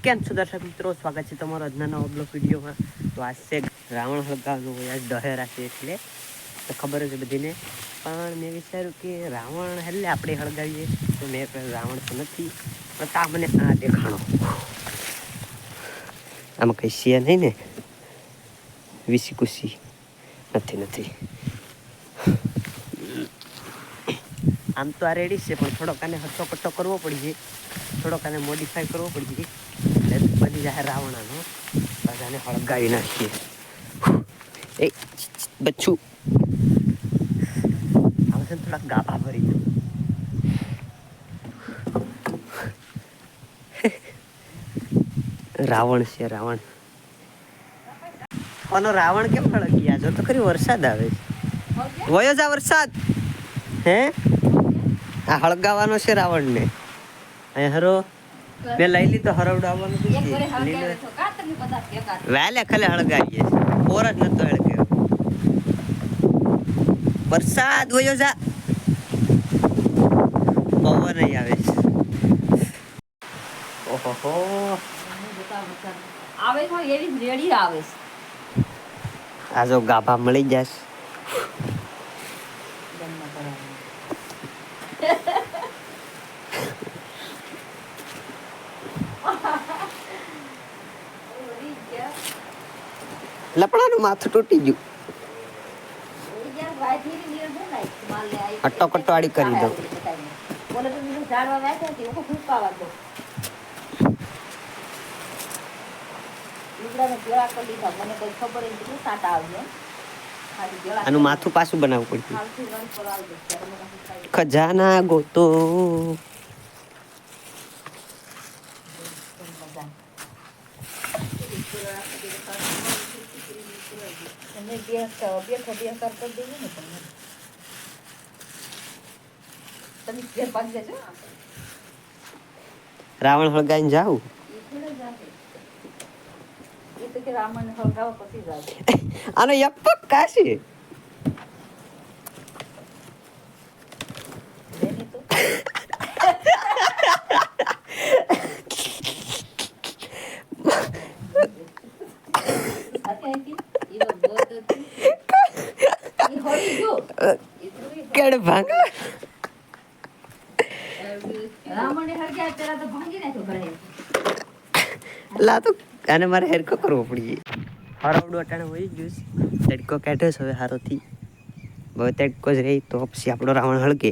કેમ છો દર્શક મિત્રો, સ્વાગત છે તમારો આજના નવા બ્લોગ વિડીયોમાં। તો આજ છે રાવણ હળગાવવાનું હોય, આજ દશેરા છે એટલે તો ખબર જ બધીને, પણ મેં વિચાર્યું કે રાવણ એટલે આપણે હળગાવીએ તો મેં રાવણ તો નથી પણ તા મને આ દેખાણો આમાં કંઈ છે નહીં ને, વિસી કુસી નથી। આમ તો આ રેડી છે પણ થોડોક આને હટ્ટો કટ્ટો કરવો પડશે, થોડોક આને મોડિફાઈ કરવો પડશે એટલે બની જાય રાવણાનો। બધાને હળગાવી નાખીએ। એ બચ્ચું આમ છે થોડાક ગાભા ભરી દઉં। રાવણ છે રાવણ, કોનો રાવણ કેમ હળગ્યા જો તો ખરી, વરસાદ આવે છે, વયો જા વરસાદ। હે આ હળગાવાનો છે રાવણને, અહીંયા હરો મેં લઈ લીધો હરવડાવવાનું વેલે ખાલી હળગાવીએ, પોર જ નતો હળગ્યો। વરસાદ વયો જા, પવન નહીં આવે છે। ઓહો આવે તો એવી રેડી આવે છે। આ જો ગાભા મળી જશે। લપડાનું માથું તૂટી ગયું, હટ્ટો કટ્ટો આડી કરી દઉં। આનું માથું પાછું બનાવવું પડશે। ખજાના ગોતો રાવણ હળગાઈને જાઉં। આનો યપ્પક કાશી કેડ ભાંગ લા તો આને મારે હેરકો કરવો પડી। હરવડું અટાણે હોય જ્યુસ તડકો કાઢ્યો છે હવે હારોથી, હવે તડકો જ રહી તો પછી આપણો રાવણ હળગે।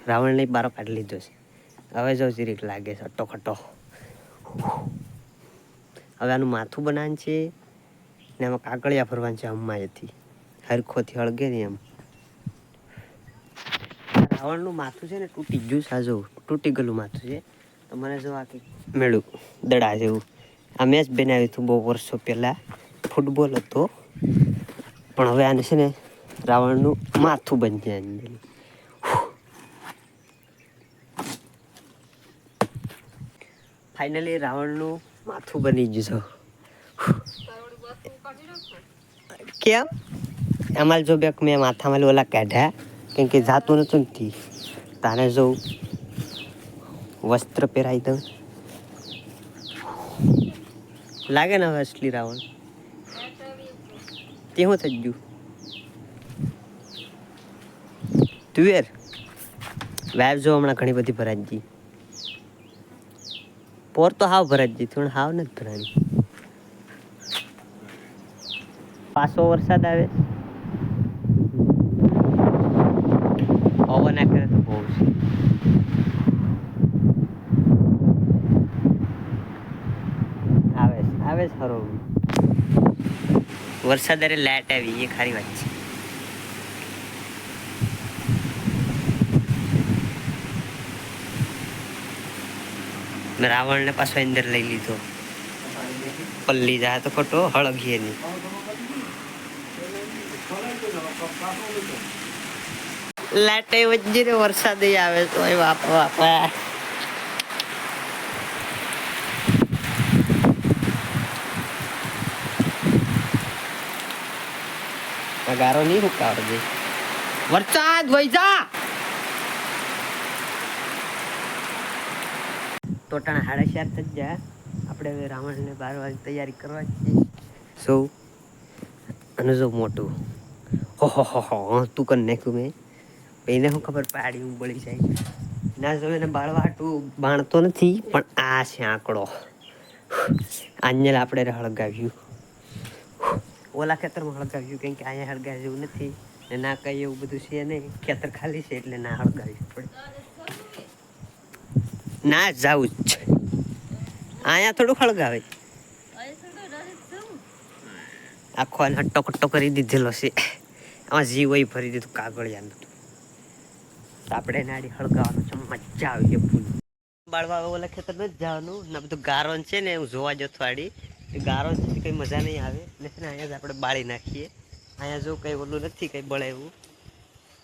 રાવણ નહીં બારો કાઢી લીધો છે, હવે જો જીરીક લાગે છે અટ્ટો ખટ્ટો। હવે આનું માથું બનાવવાનું છે ને આમાં કાકડિયા ભરવાનું છે હમણાંથી, હરખોથી હળગે ને એમ। રાવણનું માથું છે ને તૂટી ગયું, સાજો તૂટી ગયેલું માથું છે। તો મને જો આ કંઈક મેળું દડા જેવું, આ મેચ બનાવ્યું હતું બહુ વર્ષો પહેલાં, ફૂટબોલ હતો પણ હવે આને છે ને રાવણનું માથું બની જાય। ફાઇનલી રાવણનું માથું બની ગયું છે। કેમ અમારે જો બેક મેં માથામાં ઓલા કાઢ્યા કેમ કે જાતું નતું નથી, તારે જો વસ્ત્ર પહેરાવી દઉં, લાગે ને હવે અસલી રાવણ। તે શું થઈ ગયું તુવેર વાઈફ જો હમણાં ઘણી બધી ભરાઈ ગઈ, પોર તો હાવ ભરાઈ ગઈ થોડું, હાવ નથી ભરાણી। પાછો વરસાદ આવે, પવન આખરે તો બહુ છે। આવે ખરો વરસાદ અરે લાઈટ આવી એ ખારી વાત છે। રાવણ ને પાછો અંદર લઈ લીધો, પલ્લી જાય તો ખોટો હળગીએ નહીં। લાઈટ વચ્ચે ને વરસાદ આવે તો બાપા બાપા, ગારો નહીં હુકાવજે, વરસાદ વહી જા। તો ટાણા 4:30 થઈ જાય, આપણે હવે રાવણને બાળવાની તૈયારી કરવા જ છીએ સૌ. અને જો મોટું હો તું કરી નાખ્યું મેં. એને શું ખબર પાડી હું બળી જાય ના જો એને બાળવા હાટું બાણતો નથી પણ આ છે આંકડો. આંજલ આપણે હળગાવ્યું ઓલા ખેતરમાં હળગાવ્યું કેમ કે અહીંયા હળગાવ્યું એવું નથી ને ના કઈ એવું બધું છે નહીં. ખેતર ખાલી છે એટલે ના હળગાવ્યું પડે. ના જાવું જ અહીંયા થોડું હળગાવે આખો હટ્ટો કટ્ટો કરી દીધેલો છે. આમાં જીવ હોય ભરી દીધું કાગળિયાનું. તો આપણે નાડી હળગાવાનું છે મજા આવી છે ફૂલ. બાળવા ઓલા ખેતર નથી જવાનું ના બધું ગારોન છે ને હું જોવા જતો આડી ગારોન છે કંઈ મજા નહીં આવે ને અહીંયા જ આપણે બાળી નાખીએ. અહીંયા જો કંઈ ઓલું નથી કંઈ બળે એવું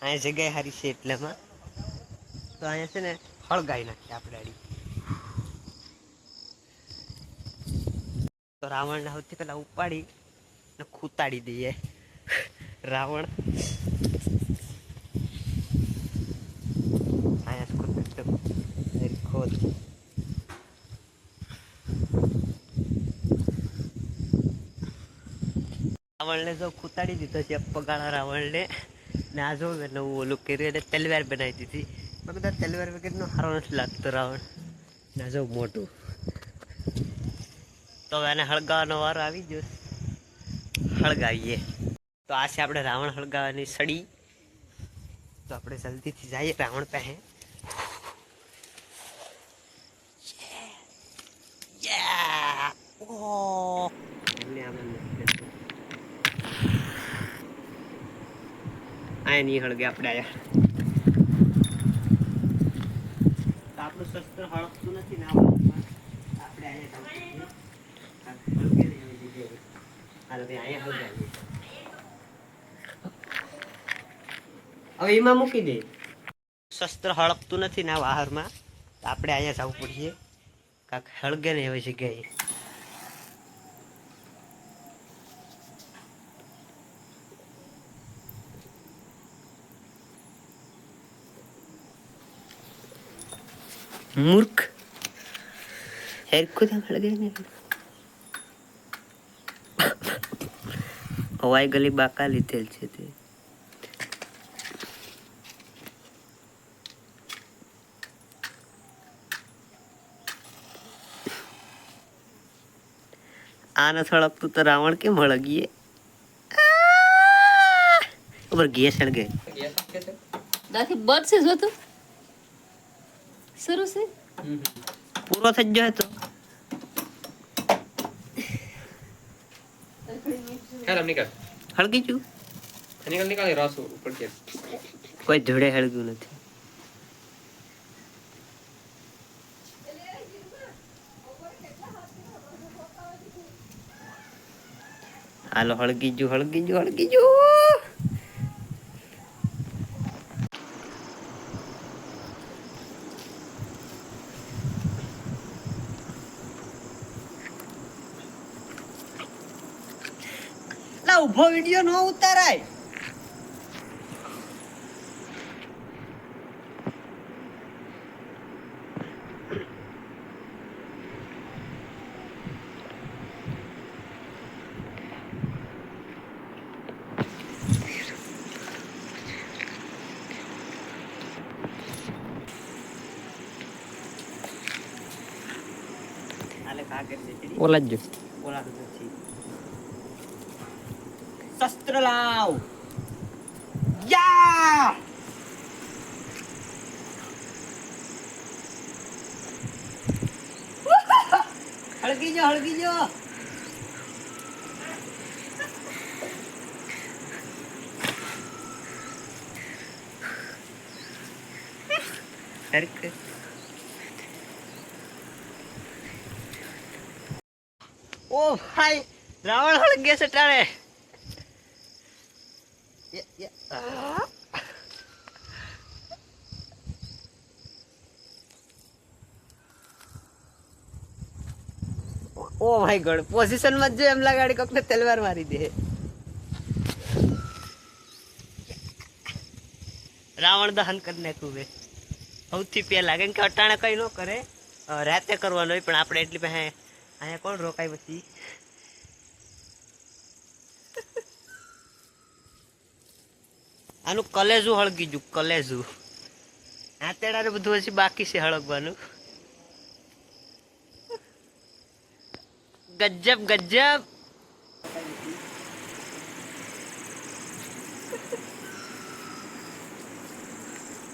અહીંયા જગ્યાએ સારી છે એટલેમાં તો અહીંયા છે ને હળગાવી નાખીએ આપણે આડી. તો રાવણને સૌથી પહેલા ઉપાડી ને ખૂતાડી દઈએ. રાવણ ખોદ રાવણને જો ખૂતાડી દીધો છે પગાળા રાવણને ને આ જો નવું ઓલું કર્યું એટલે તલવાર બનાવી દીધી. બધા તલવાર વગેરેનો સારો નથી લાગતો રાવણ ના જો મોટું. તો હવે એને હળગાવાનો વારો આવી ગયો. હળગાવીએ તો આ છે આપણે રાવણ હળગાવાની સળી. તો આપણે જલ્દીથી જઈએ રાવણ પાસે. આ નહીં હળગે આપણે આયા. તો આપણું શસ્ત્ર હળગતું નથી ને આપણે અહીંયા હળગાવીએ. હવે એમાં મૂકી દે. શસ્ત્ર હળગતું નથી ને વાહરમાં આપણે અહીંયા જવું પડશે કાંક હળગે ને એવી જગ્યાએ. મૂર્ખ હેરખું હળગે ને હવાઈ ગલી બાકા લીધેલ છે તે. આ ન સળગતું તો રાવણ કેમ હળગીએ. ઉપર ગેસ હળગે દાથી બટ છે જોતું શરૂ છે પૂરો થઈ જાય તો હળગી ગયું. કોઈ ધોળે હળગ્યું નથી. હાલો હળગી ગયું હળગી ગયું હળગી ગયું. ઉભો વિડિયો નો ઉતારાય. ઓલા જ ઓલા નથી. શસ્ત્ર લાવ યા. હળગી જો હળગી જો. ઓ ભાઈ રાવણ હળગે છે ટાણે. ઓ માય ગોડ પોઝિશન માં જો એમ લગાડી કોકને તલવાર મારી દે. રાવણ દહન કરી નાખ્યું મેં સૌથી પહેલા કેમ કે અટાણે કઈ ન કરે રાતે કરવાનું હોય પણ આપણે એટલી પાસે અહીંયા કોણ રોકાય પછી? આનું કલેજું હળગી ગયું, કલેજું. આ તેડાને બધું હજી બાકી છે હળગવાનું. ગજબ ગજબ.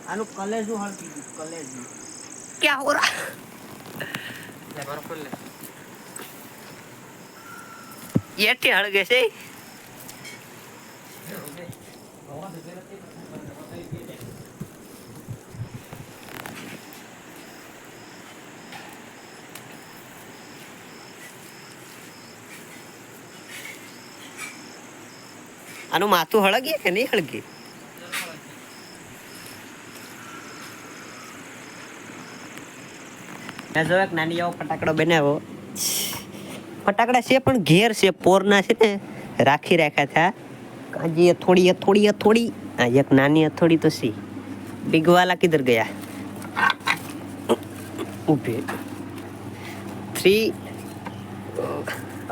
આનું કલેજું હળગી ગયું, કલેજું. ક્યાં હો રહા? એટી હળગે છે. આનું માથું હળગીએ કે નહીં હળગી? મેં જો એક નાની એવો ફટાકડો બનાવ્યો. ફટાકડા છે પણ ઘેર છે, પોરના છે ને રાખી રાખ્યા હતા. હજી થોડી આ એક નાની અથોડી તો સી. બિગ વાલા કિધર ગયા? ઉભે 3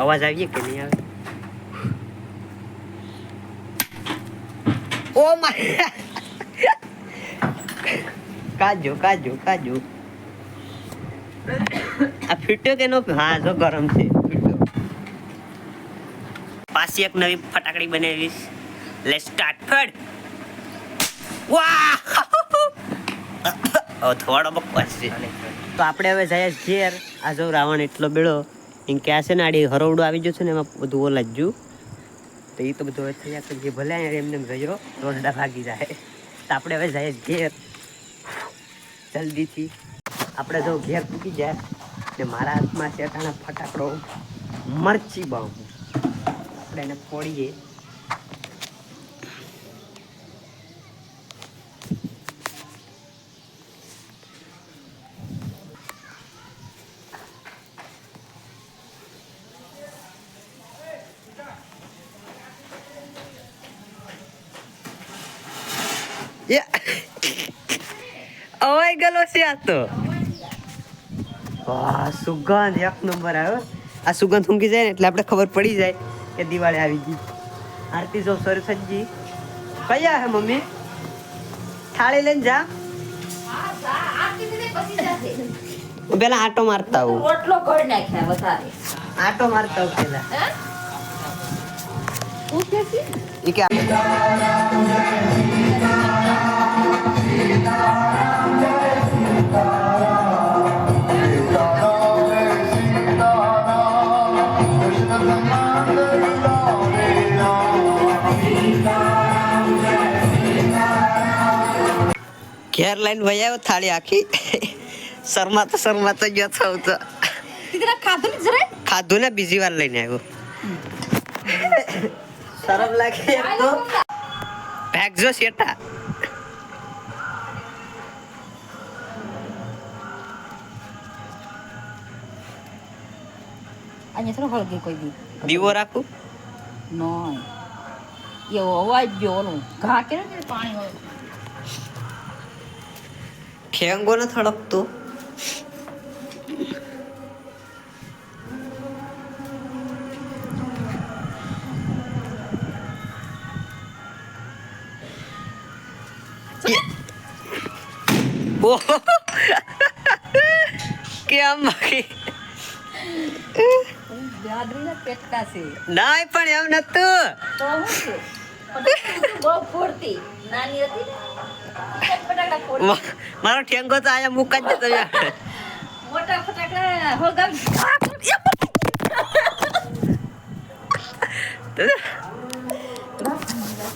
અવાજ આવીએ કે નહીં આવે? ઓ માય કાજો કાજો કાજો. આ ફીટ્યો કે નો? હા જો ગરમ છે, ફીટ્યો. પાછી એક નવી ફટાકડી બનાવીશ. Let's start food. વાહ થોડો બકવાસ છે. તો આપણે હવે જઈએ ઘેર. આ જો રાવણ એટલો બેડો એમ કે આ છે ને આડી હરોવડું આવી ગયું છે ને, એમાં બધું ઓલા જ ગયું. તો એ તો બધું હવે થયા તો જે ભલે એમને રહ્યો રોજડા ભાગી જાય. તો આપણે હવે જઈએ ઘેર જલ્દીથી. આપણે જો ઘેર પૂકી જાય ને મારા હાથમાં છે અટાણે ફટાકડો મરચી બોમ્બ. આપણે એને ફોડીએ. અવાય ગયેલો છે આ તો. વાહ સુગંધ એક નંબર આવ્યો. આ સુગંધ ઊંઘી જાય ને એટલે આપણે ખબર પડી જાય કે દિવાળી આવી ગઈ. આરતી જો સરસજી કયા હે મમ્મી? થાળી લઈને જા. પેલા આટો મારતા આવું. રોટલો કરી નાખ્યા વધારે. આટો મારતા આવું પેલા. હું કે છે ઈ કે ઘેર લઈને ભાઈ આવ્યો થાળી આખી. શરમાતો ગયો થયું તો ખાધું ને બીજી વાર લઈને આવ્યો. શરમ લાગે તો ભાગજો શેઠા. અહીંયા થોડો હળગે કોઈ દી દીવો રાખું નોય એવો અવાજ ગયો ઓલું ઘા કે પાણી હોય. ખેંગો ને થડકતો. કેમ બાકી ગાદરીના પેટકા છે નાય પણ એમ નતું. તો હું છું બહુ ફૂરતી નાની હતી ને ફટાકડા ફોડી. મારો ઠેંગો તો આયા મુકા જ જતો. મોટા ફટાકડા હળગાવી